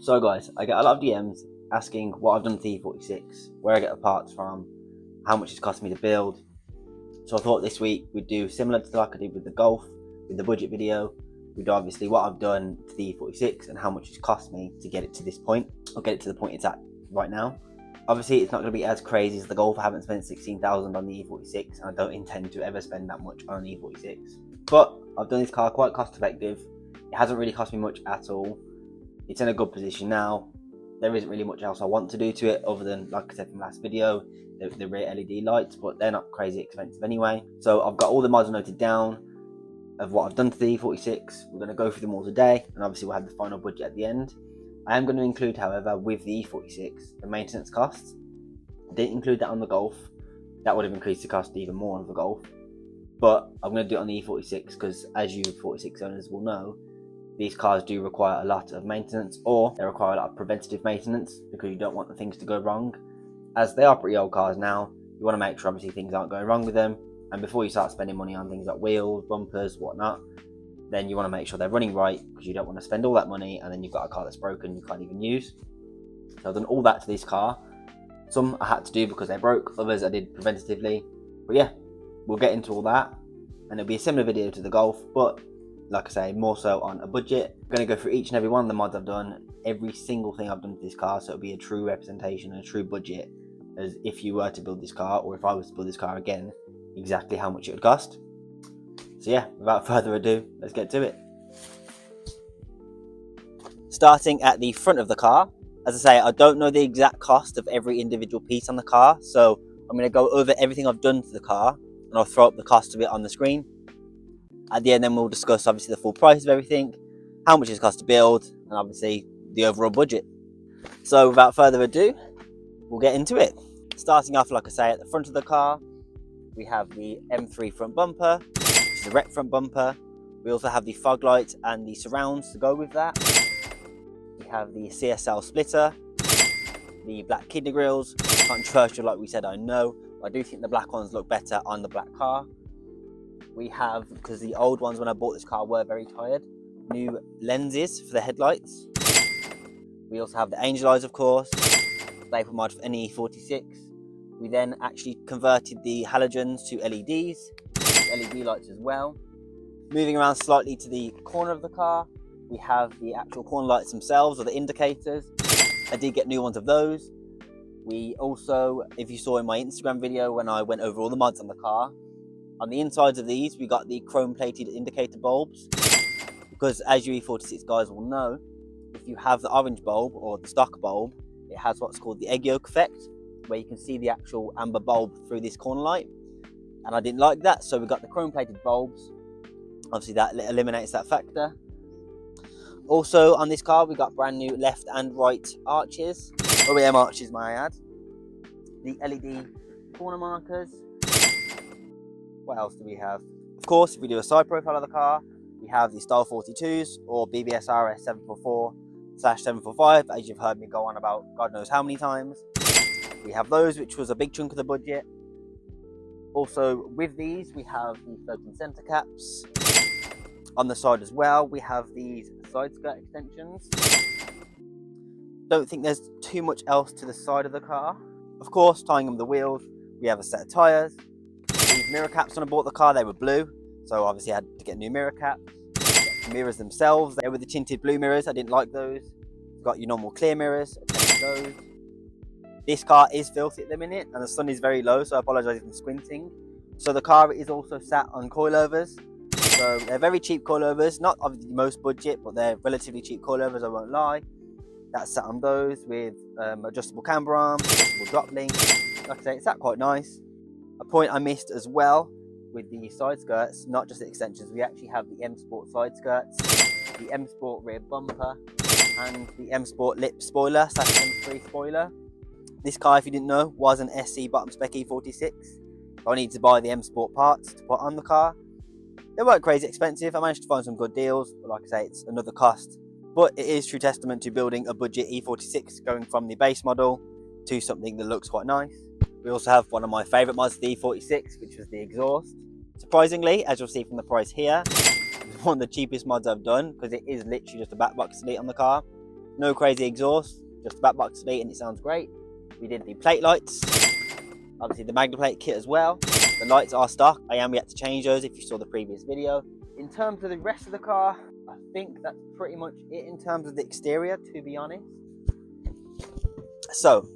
So guys, I get a lot of DMs asking what I've done to the E46, where I get the parts from, how much it's cost me to build. So I thought this week we'd do similar to like I did with the Golf, with the budget video. We'd do obviously what I've done to the E46 and how much it's cost me to get it to this point, or get it to the point it's at right now. Obviously it's not going to be as crazy as the Golf. I haven't spent 16,000 on the E46 and I don't intend to ever spend that much on the E46. But I've done this car quite cost effective. It hasn't really cost me much at all. It's in a good position now. There isn't really much else I want to do to it other than, like I said from last video, the rear LED lights, but they're not crazy expensive anyway. So I've got all the mods noted down of what I've done to the E46. We're going to go through them all today, and obviously we'll have the final budget at the end. I am going to include, however, with the E46, the maintenance costs. I didn't include that on the Golf. That would have increased the cost even more on the Golf. But I'm going to do it on the E46 because, as you 46 owners will know, these cars do require a lot of maintenance, or they require a lot of preventative maintenance because you don't want the things to go wrong. As they are pretty old cars now, you want to make sure obviously things aren't going wrong with them. And before you start spending money on things like wheels, bumpers, whatnot, then you want to make sure they're running right because you don't want to spend all that money and then you've got a car that's broken you can't even use. So I've done all that to this car. Some I had to do because they broke, others I did preventatively. But yeah, we'll get into all that. And it'll be a similar video to the Golf, but like I say, more so on a budget. I'm going to go through each and every one of the mods I've done, every single thing I've done to this car, so it'll be a true representation and a true budget as if you were to build this car, or if I was to build this car again, exactly how much it would cost. So yeah, without further ado, let's get to it. Starting at the front of the car, as I say, I don't know the exact cost of every individual piece on the car, so I'm going to go over everything I've done to the car, and I'll throw up the cost of it on the screen. At the end, then we'll discuss obviously the full price of everything, how much it's cost to build, and obviously the overall budget. So without further ado, we'll get into it. Starting off, like I say, at the front of the car, we have the M3 front bumper, which is the rec front bumper. We also have the fog lights and the surrounds to go with that. We have the CSL Splitter, the black kidney grills, controversial like we said, I know. I do think the black ones look better on the black car. We have, because the old ones when I bought this car were very tired, new lenses for the headlights. We also have the angel eyes, of course, staple mod for any E46. We then actually converted the halogens to LEDs, LED lights as well. Moving around slightly to the corner of the car, we have the actual corner lights themselves, or the indicators. I did get new ones of those. We also, if you saw in my Instagram video when I went over all the mods on the car, on the insides of these, we got the chrome-plated indicator bulbs, because as you E46 guys will know, if you have the orange bulb or the stock bulb, it has what's called the egg yolk effect, where you can see the actual amber bulb through this corner light. And I didn't like that, so we got the chrome-plated bulbs. Obviously that eliminates that factor. Also on this car, we got brand new left and right arches, OEM arches, may I add. The LED corner markers. What else do we have? Of course, if we do a side profile of the car, we have the Style 42s or BBS RS 744/745, as you've heard me go on about God knows how many times. We have those, which was a big chunk of the budget. Also, with these, we have the floating center caps. On the side as well, we have these side skirt extensions. Don't think there's too much else to the side of the car. Of course, tying on the wheels, we have a set of tyres. These mirror caps when I bought the car, they were blue, so obviously I had to get new mirror caps. The mirrors themselves, they were the tinted blue mirrors. I didn't like those. You've got your normal clear mirrors, those. This car is filthy at the minute and the sun is very low, so I apologise for squinting. So the car is also sat on coilovers. So they're very cheap coilovers, not of the most budget, but they're relatively cheap coilovers, I won't lie. That's sat on those with adjustable camber arms, adjustable drop link. Like I say, it's sat quite nice. A point I missed as well with the side skirts, not just the extensions, we actually have the M Sport side skirts, the M Sport rear bumper, and the M Sport lip spoiler / M3 spoiler. This car, if you didn't know, was an SC bottom spec E46. So I needed to buy the M Sport parts to put on the car. They weren't crazy expensive. I managed to find some good deals, but like I say, it's another cost. But it is true testament to building a budget E46, going from the base model to something that looks quite nice. We also have one of my favourite mods, the E46, which was the exhaust. Surprisingly, as you'll see from the price here, it's one of the cheapest mods I've done because it is literally just a back box delete on the car. No crazy exhaust, just the back box delete and it sounds great. We did the plate lights, obviously the Magna plate kit as well. The lights are stock. I am yet to change those if you saw the previous video. In terms of the rest of the car, I think that's pretty much it in terms of the exterior, to be honest. So,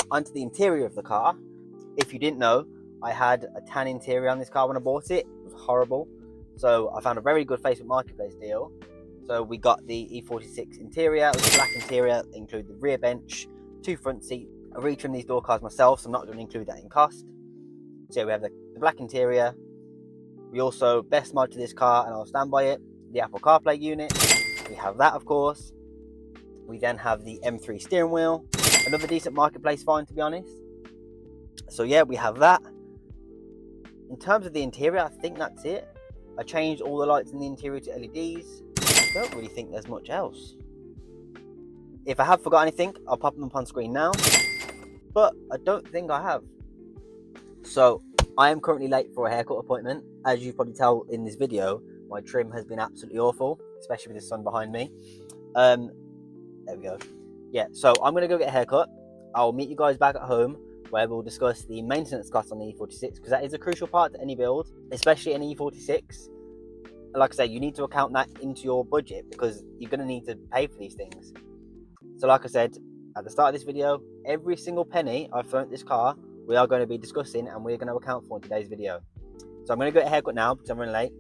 onto the interior of the car. If you didn't know, I had a tan interior on this car when I bought it. It was horrible. So I found a very good Facebook Marketplace deal. So we got the E46 interior. It was a black interior, include the rear bench, 2 front seats. I retrimmed these door cards myself, so I'm not going to include that in cost. So we have the black interior. We also, best mod to this car, and I'll stand by it, the Apple CarPlay unit. We have that, of course. We then have the M3 steering wheel. Another decent Marketplace find, to be honest. So yeah, we have that. In terms of the interior, I think that's it. I changed all the lights in the interior to LEDs. I don't really think there's much else. If I have forgot anything, I'll pop them up on screen now. But I don't think I have. So, I am currently late for a haircut appointment. As you probably tell in this video, my trim has been absolutely awful, especially with the sun behind me. There we go. Yeah, so I'm going to go get a haircut. I'll meet you guys back at home, where we'll discuss the maintenance costs on the E46, because that is a crucial part to any build, especially an E46. Like I say, you need to account that into your budget, because you're going to need to pay for these things. So like I said at the start of this video, every single penny I've thrown at this car, we are going to be discussing and we're going to account for in today's video. So I'm going to get a haircut now because I'm running late.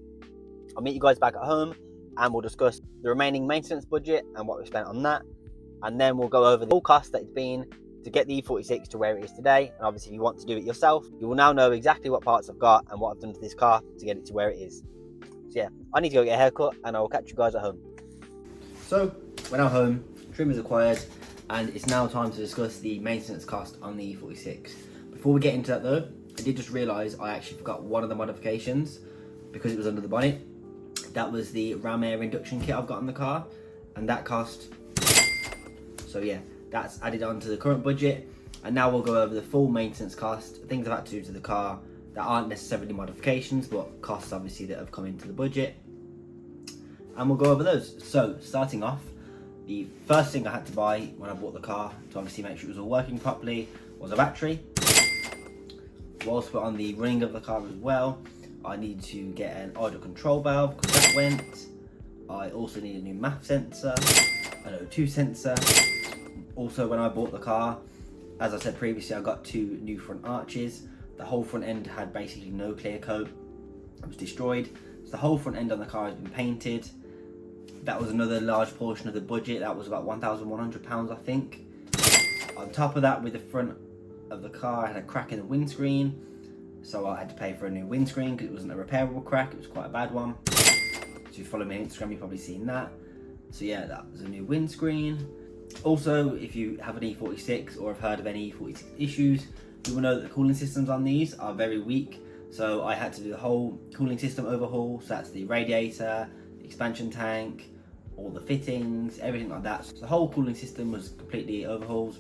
I'll meet you guys back at home and we'll discuss the remaining maintenance budget and what we spent on that. And then we'll go over the full cost that it's been to get the E46 to where it is today. And obviously if you want to do it yourself, you will now know exactly what parts I've got and what I've done to this car to get it to where it is. So yeah, I need to go get a haircut and I will catch you guys at home. So we're now home, trim is acquired, and it's now time to discuss the maintenance cost on the E46. Before we get into that though, I did just realise I actually forgot one of the modifications because it was under the bonnet. That was the ram air induction kit I've got on the car, and that cost. So yeah, that's added on to the current budget, and now we'll go over the full maintenance cost, things I've had to do to the car that aren't necessarily modifications, but costs obviously that have come into the budget, and we'll go over those. So starting off, the first thing I had to buy when I bought the car to obviously make sure it was all working properly was a battery. Whilst we're on the running of the car as well, I need to get an idle control valve because that went. I also need a new MAF sensor, an O2 sensor. Also, when I bought the car, as I said previously, I got 2 new front arches. The whole front end had basically no clear coat. It was destroyed. So the whole front end on the car has been painted. That was another large portion of the budget. That was about £1,100, I think. On top of that, with the front of the car, I had a crack in the windscreen. So I had to pay for a new windscreen because it wasn't a repairable crack. It was quite a bad one. So if you follow me on Instagram, you've probably seen that. So yeah, that was a new windscreen. Also, if you have an E46 or have heard of any E46 issues, you will know that the cooling systems on these are very weak. So I had to do the whole cooling system overhaul. So that's the radiator, the expansion tank, all the fittings, everything like that. So the whole cooling system was completely overhauled.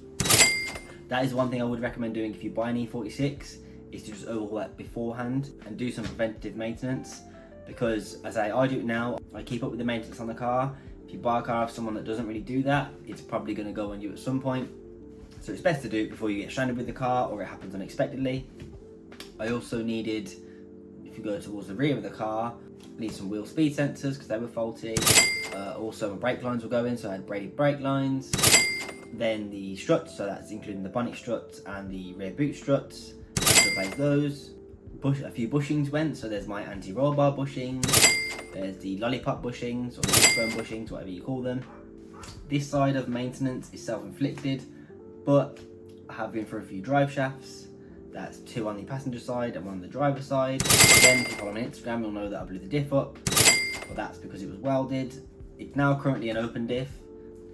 That is one thing I would recommend doing if you buy an E46, is to just overhaul that beforehand and do some preventative maintenance. Because as I do it now, I keep up with the maintenance on the car. If you buy a car of someone that doesn't really do that, it's probably going to go on you at some point. So it's best to do it before you get stranded with the car or it happens unexpectedly. I also needed, if you go towards the rear of the car, I need some wheel speed sensors because they were faulty. Also my brake lines were going, so I had braided brake lines. Then the struts, so that's including the bonnet struts and the rear boot struts. I had to replace those. A few bushings went, so there's my anti-roll bar bushings, there's the lollipop bushings, or wishbone bushings, whatever you call them. This side of maintenance is self-inflicted, but I have been for a few drive shafts. That's 2 on the passenger side and 1 on the driver's side. Again, if you follow me on Instagram, you'll know that I blew the diff up, but that's because it was welded. It's now currently an open diff.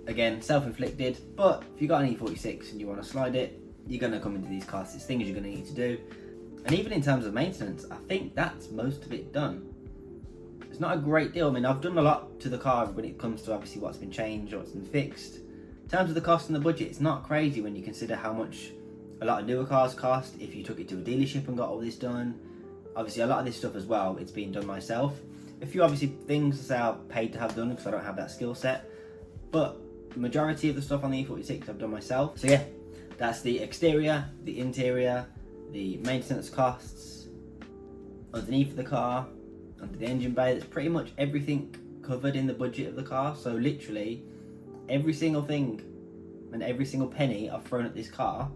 Again, self-inflicted, but if you got an E46 and you want to slide it, you're going to come into these costs. It's things you're going to need to do. And even in terms of maintenance, I think that's most of it done. It's not a great deal. I mean, I've done a lot to the car when it comes to obviously what's been changed or what's been fixed. In terms of the cost and the budget, it's not crazy when you consider how much a lot of newer cars cost if you took it to a dealership and got all this done. Obviously, a lot of this stuff as well, it's been done myself. A few obviously things to say I've paid to have done because I don't have that skill set. But The majority of the stuff on the E46 I've done myself. So yeah, that's the exterior, the interior, the maintenance costs, underneath the car, under the engine bay. There's pretty much everything covered in the budget of the car. So literally every single thing and every single penny I've thrown at this car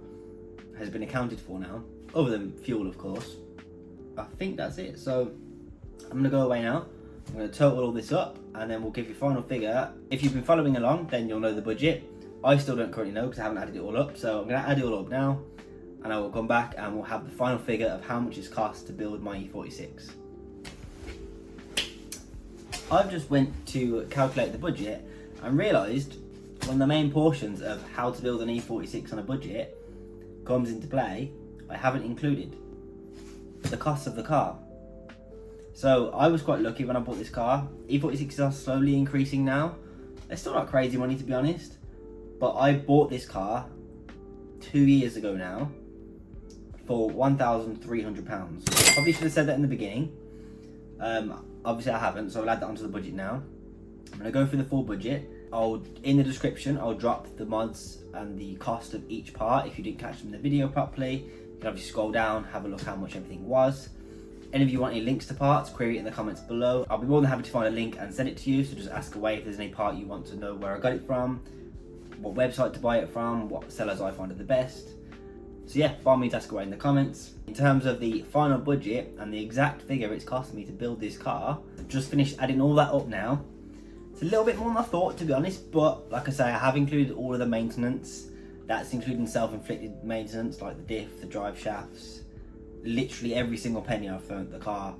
has been accounted for now, other than fuel of course. I think that's it. So I'm gonna go away now. I'm going to total all this up and then we'll give you a final figure. If you've been following along, then you'll know the budget. I still don't currently know because I haven't added it all up. So I'm going to add it all up now and I will come back and we'll have the final figure of how much it's cost to build my E46. I've just went to calculate the budget and realised one of the main portions of how to build an E46 on a budget comes into play. I haven't included the cost of the car. So I was quite lucky when I bought this car. E46s are slowly increasing now. They're still not crazy money to be honest, but I bought this car 2 years ago now for £1,300. Probably should have said that in the beginning. Obviously I haven't, so I'll add that onto the budget now. I'm gonna go through the full budget. In the description, I'll drop the mods and the cost of each part. If you didn't catch them in the video properly, you can obviously scroll down, have a look how much everything was. Any of you want any links to parts, query it in the comments below. I'll be more than happy to find a link and send it to you, so just ask away if there's any part you want to know where I got it from, what website to buy it from, what sellers I find are the best. So yeah, by all means ask away in the comments. In terms of the final budget and the exact figure it's cost me to build this car, I've just finished adding all that up now. It's a little bit more than I thought to be honest, but like I say, I have included all of the maintenance. That's including self-inflicted maintenance like the diff, the drive shafts, literally every single penny I've thrown at the car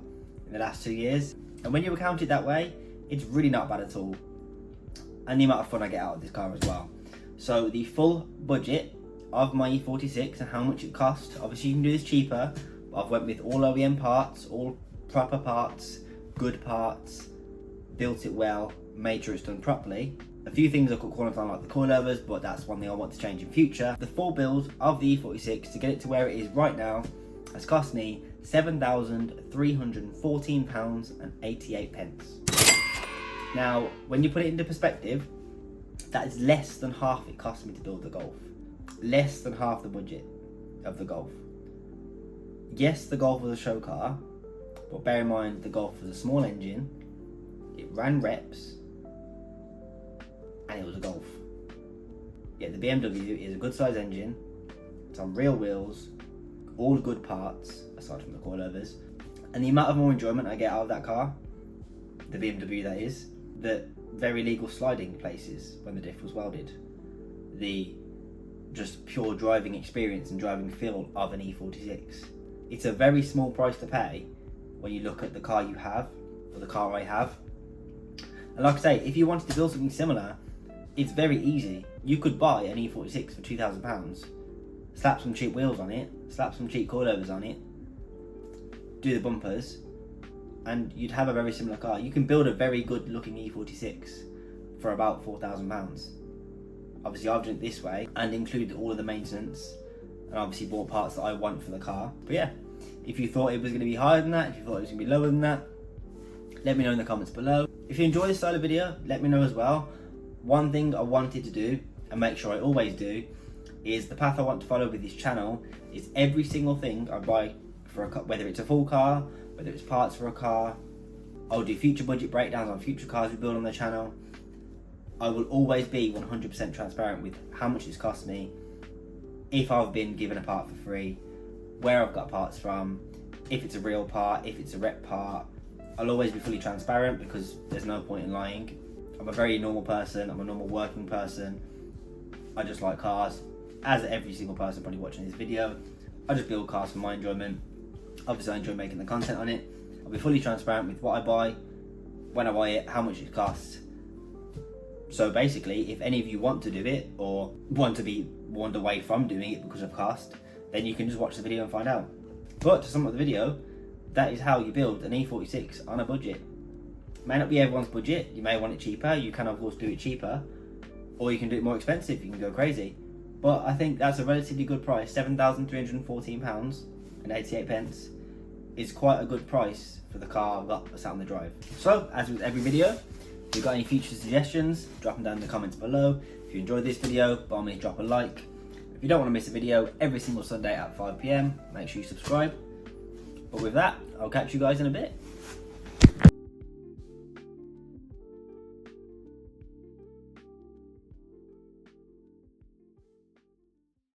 in the last 2 years. And when you account it that way, it's really not bad at all. And the amount of fun I get out of this car as well. So the full budget of my E46 and how much it cost, obviously you can do this cheaper, but I've went with all OEM parts, all proper parts, good parts, built it well, made sure it's done properly. A few things I could qualify like the coilovers, but that's one thing I want to change in future. The full build of the E46 to get it to where it is right now has cost me £7,314.88. Now, when you put it into perspective, that is less than half it cost me to build the Golf. Less than half the budget of the Golf. Yes, the Golf was a show car, but bear in mind the Golf was a small engine, it ran reps, and it was a Golf. Yeah, the BMW is a good size engine, it's on real wheels, all good parts, aside from the coilovers. And the amount of more enjoyment I get out of that car, the BMW that is, the very legal sliding places when the diff was welded, the just pure driving experience and driving feel of an E46. It's a very small price to pay when you look at the car you have, or the car I have. And like I say, if you wanted to build something similar, it's very easy. You could buy an E46 for £2,000, slap some cheap wheels on it, slap some cheap coilovers on it, do the bumpers, and you'd have a very similar car. You can build a very good looking E46 for about £4,000. Obviously I've done it this way and included all of the maintenance and obviously bought parts that I want for the car. But yeah, if you thought it was going to be higher than that, if you thought it was going to be lower than that, let me know in the comments below. If you enjoy this style of video, let me know as well. One thing I wanted to do, and make sure I always do, is the path I want to follow with this channel is every single thing I buy for a car, whether it's a full car, whether it's parts for a car, I'll do future budget breakdowns on future cars we build on the channel. I will always be 100% transparent with how much it's cost me, if I've been given a part for free, where I've got parts from, if it's a real part, if it's a rep part. I'll always be fully transparent because there's no point in lying. I'm a very normal person, I'm a normal working person. I just like cars, as every single person probably watching this video. I just build cars for my enjoyment. Obviously I enjoy making the content on it. I'll be fully transparent with what I buy, when I buy it, how much it costs. So basically, if any of you want to do it or want to be warned away from doing it because of cost, then you can just watch the video and find out. But to sum up the video, that is how you build an E46 on a budget. May not be everyone's budget, you may want it cheaper, you can of course do it cheaper, or you can do it more expensive, you can go crazy. But I think that's a relatively good price. £7,314.88 is quite a good price for the car I've got sat on the drive. So, as with every video, If you've got any future suggestions, drop them down in the comments below. If you enjoyed this video, by all means drop a like. If you don't want to miss a video every single Sunday at 5 PM, make sure you subscribe. But with that, I'll catch you guys in a bit.